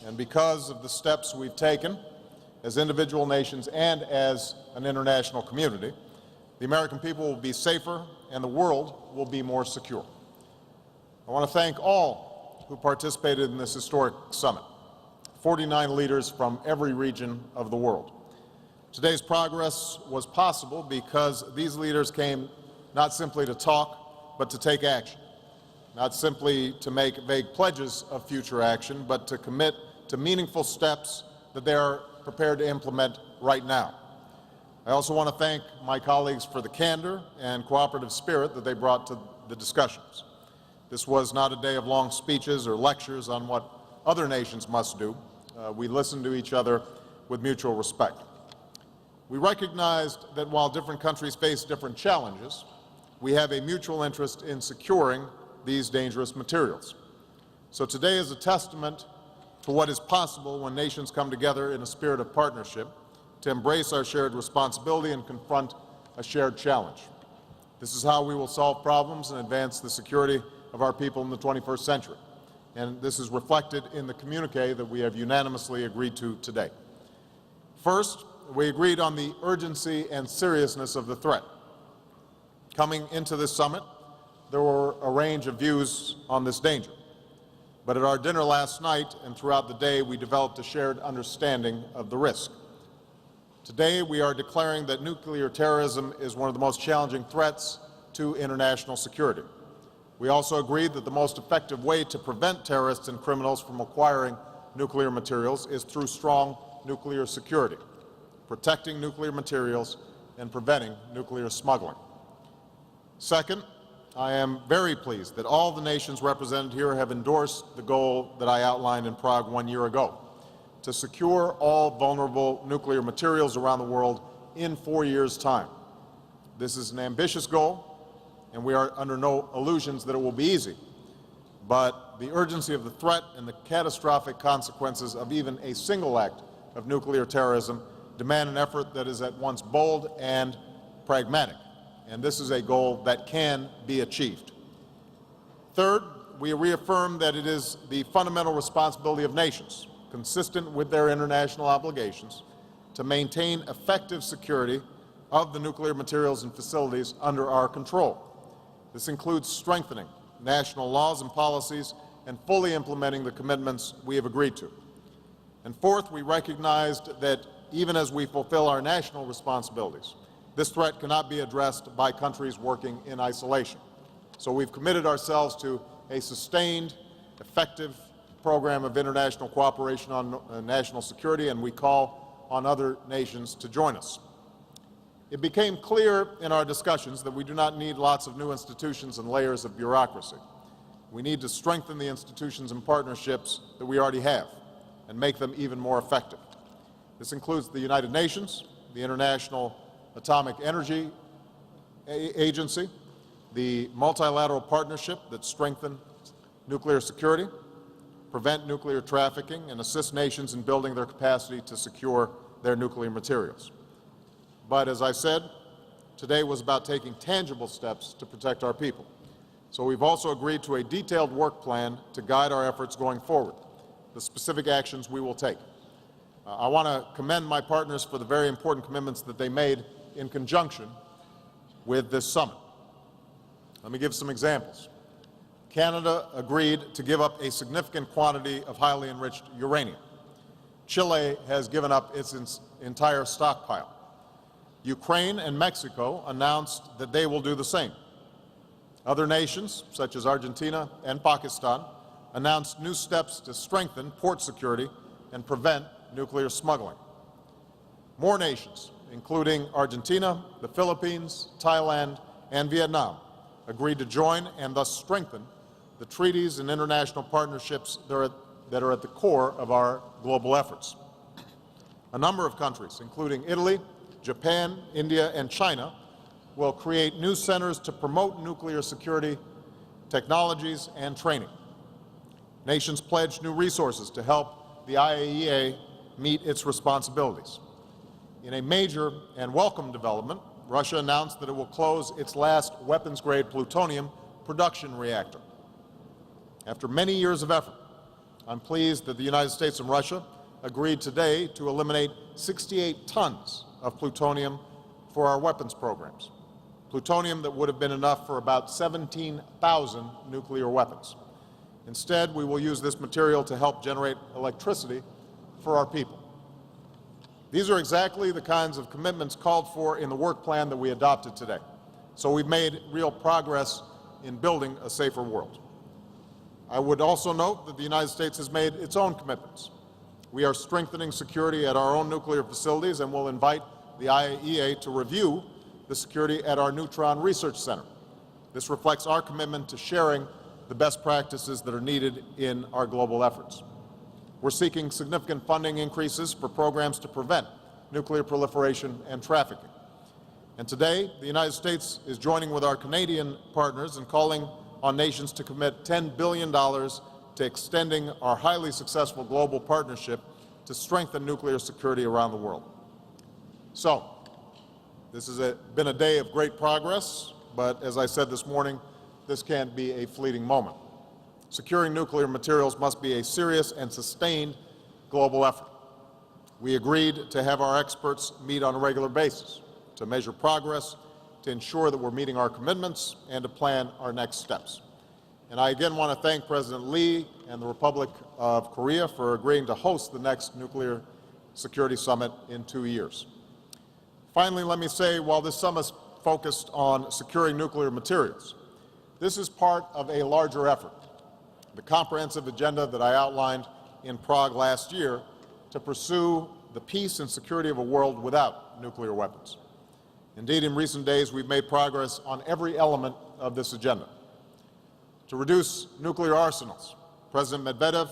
And because of the steps we've taken as individual nations and as an international community, the American people will be safer and the world will be more secure. I want to thank all who participated in this historic summit, 49 leaders from every region of the world. Today's progress was possible because these leaders came not simply to talk, but to take action, not simply to make vague pledges of future action, but to commit to meaningful steps that they are prepared to implement right now. I also want to thank my colleagues for the candor and cooperative spirit that they brought to the discussions. This was not a day of long speeches or lectures on what other nations must do. We listened to each other with mutual respect. We recognized that while different countries face different challenges, we have a mutual interest in securing these dangerous materials. So today is a testament to what is possible when nations come together in a spirit of partnership to embrace our shared responsibility and confront a shared challenge. This is how we will solve problems and advance the security of our people in the 21st century. And this is reflected in the communique that we have unanimously agreed to today. First, we agreed on the urgency and seriousness of the threat. Coming into this summit, there were a range of views on this danger. But at our dinner last night and throughout the day, we developed a shared understanding of the risk. Today, we are declaring that nuclear terrorism is one of the most challenging threats to international security. We also agreed that the most effective way to prevent terrorists and criminals from acquiring nuclear materials is through strong nuclear security, protecting nuclear materials and preventing nuclear smuggling. Second, I am very pleased that all the nations represented here have endorsed the goal that I outlined in Prague 1 year ago, to secure all vulnerable nuclear materials around the world in 4 years' time. This is an ambitious goal, and we are under no illusions that it will be easy. But the urgency of the threat and the catastrophic consequences of even a single act of nuclear terrorism demand an effort that is at once bold and pragmatic. And this is a goal that can be achieved. Third, we reaffirm that it is the fundamental responsibility of nations, consistent with their international obligations, to maintain effective security of the nuclear materials and facilities under our control. This includes strengthening national laws and policies and fully implementing the commitments we have agreed to. And fourth, we recognized that even as we fulfill our national responsibilities, this threat cannot be addressed by countries working in isolation. So we've committed ourselves to a sustained, effective program of international cooperation on national security, and we call on other nations to join us. It became clear in our discussions that we do not need lots of new institutions and layers of bureaucracy. We need to strengthen the institutions and partnerships that we already have and make them even more effective. This includes the United Nations, the International Atomic Energy Agency, the multilateral partnership that strengthens nuclear security, prevent nuclear trafficking, and assist nations in building their capacity to secure their nuclear materials. But as I said, today was about taking tangible steps to protect our people. So we've also agreed to a detailed work plan to guide our efforts going forward, the specific actions we will take. I want to commend my partners for the very important commitments that they made in conjunction with this summit. Let me give some examples. Canada agreed to give up a significant quantity of highly enriched uranium. Chile has given up its entire stockpile. Ukraine and Mexico announced that they will do the same. Other nations, such as Argentina and Pakistan, announced new steps to strengthen port security and prevent nuclear smuggling. More nations, including Argentina, the Philippines, Thailand, and Vietnam, agreed to join and thus strengthen the treaties and international partnerships that are at the core of our global efforts. A number of countries, including Italy, Japan, India, and China, will create new centers to promote nuclear security technologies and training. Nations pledged new resources to help the IAEA meet its responsibilities. In a major and welcome development, Russia announced that it will close its last weapons-grade plutonium production reactor. After many years of effort, I'm pleased that the United States and Russia agreed today to eliminate 68 tons of plutonium for our weapons programs. Plutonium that would have been enough for about 17,000 nuclear weapons. Instead, we will use this material to help generate electricity for our people. These are exactly the kinds of commitments called for in the work plan that we adopted today. So we've made real progress in building a safer world. I would also note that the United States has made its own commitments. We are strengthening security at our own nuclear facilities and will invite the IAEA to review the security at our Neutron Research Center. This reflects our commitment to sharing the best practices that are needed in our global efforts. We're seeking significant funding increases for programs to prevent nuclear proliferation and trafficking. And today, the United States is joining with our Canadian partners in calling on nations to commit $10 billion to extending our highly successful global partnership to strengthen nuclear security around the world. So, this has been a day of great progress, but as I said this morning, this can't be a fleeting moment. Securing nuclear materials must be a serious and sustained global effort. We agreed to have our experts meet on a regular basis to measure progress, to ensure that we're meeting our commitments, and to plan our next steps. And I again want to thank President Lee and the Republic of Korea for agreeing to host the next Nuclear Security Summit in 2 years. Finally, let me say, while this summit is focused on securing nuclear materials, this is part of a larger effort, the comprehensive agenda that I outlined in Prague last year to pursue the peace and security of a world without nuclear weapons. Indeed, in recent days, we've made progress on every element of this agenda. To reduce nuclear arsenals, President Medvedev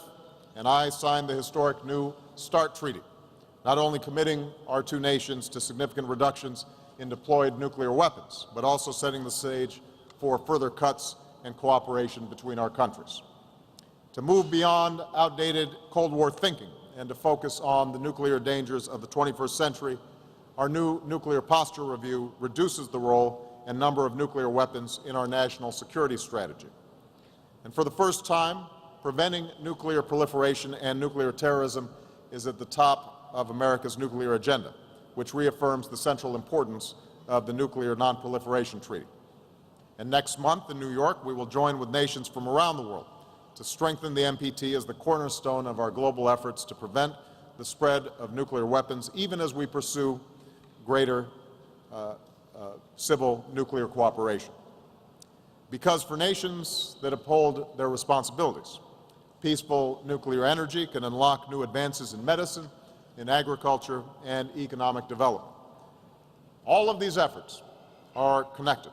and I signed the historic New START Treaty, not only committing our two nations to significant reductions in deployed nuclear weapons, but also setting the stage for further cuts and cooperation between our countries. To move beyond outdated Cold War thinking and to focus on the nuclear dangers of the 21st century, our new nuclear posture review reduces the role and number of nuclear weapons in our national security strategy. And for the first time, preventing nuclear proliferation and nuclear terrorism is at the top of America's nuclear agenda, which reaffirms the central importance of the Nuclear Non-Proliferation Treaty. And next month in New York, we will join with nations from around the world to strengthen the NPT as the cornerstone of our global efforts to prevent the spread of nuclear weapons, even as we pursue greater civil nuclear cooperation. Because for nations that uphold their responsibilities, peaceful nuclear energy can unlock new advances in medicine, in agriculture, and economic development. All of these efforts are connected.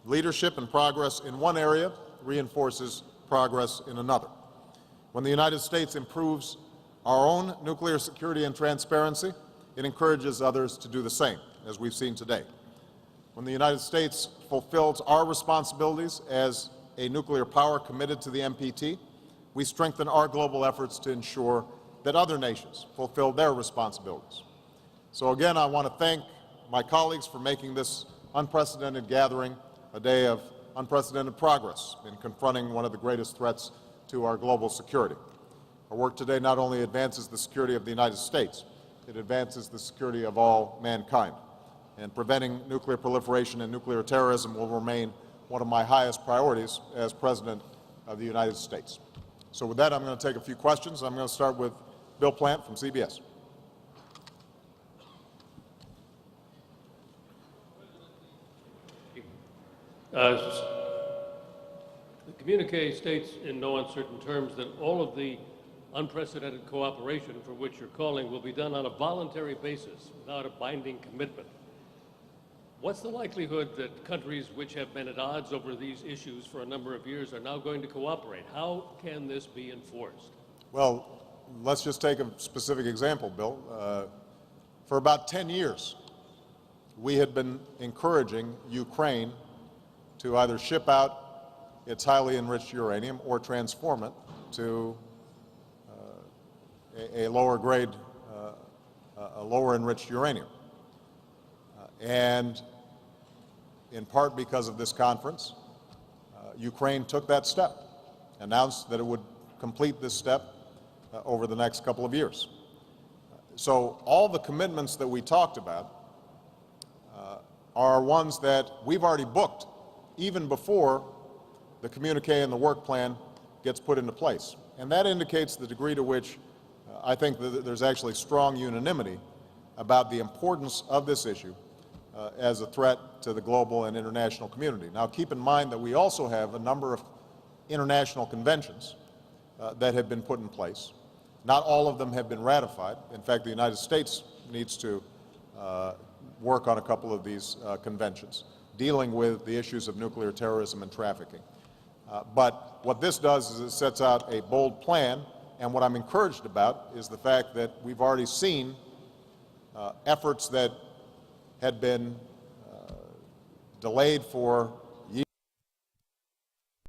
Leadership and progress in one area reinforces progress in another. When the United States improves our own nuclear security and transparency, it encourages others to do the same, as we've seen today. When the United States fulfills our responsibilities as a nuclear power committed to the NPT, we strengthen our global efforts to ensure that other nations fulfill their responsibilities. So again, I want to thank my colleagues for making this unprecedented gathering a day of unprecedented progress in confronting one of the greatest threats to our global security. Our work today not only advances the security of the United States, it advances the security of all mankind. And preventing nuclear proliferation and nuclear terrorism will remain one of my highest priorities as President of the United States. So with that, I'm going to take a few questions. I'm going to start with Bill Plant from CBS. The communique states in no uncertain terms that all of the unprecedented cooperation for which you're calling will be done on a voluntary basis without a binding commitment. What's the likelihood that countries which have been at odds over these issues for a number of years are now going to cooperate? How can this be enforced? Well, let's just take a specific example, Bill. For about 10 years, we had been encouraging Ukraine to either ship out its highly enriched uranium or transform it to a lower grade, a lower enriched uranium. And in part because of this conference, Ukraine took that step, announced that it would complete this step over the next couple of years. So all the commitments that we talked about are ones that we've already booked even before the communique and the work plan gets put into place. And that indicates the degree to which I think that there's actually strong unanimity about the importance of this issue as a threat to the global and international community. Now, keep in mind that we also have a number of international conventions that have been put in place. Not all of them have been ratified. In fact, the United States needs to work on a couple of these conventions dealing with the issues of nuclear terrorism and trafficking. But what this does is it sets out a bold plan, and what I'm encouraged about is the fact that we've already seen efforts that had been delayed for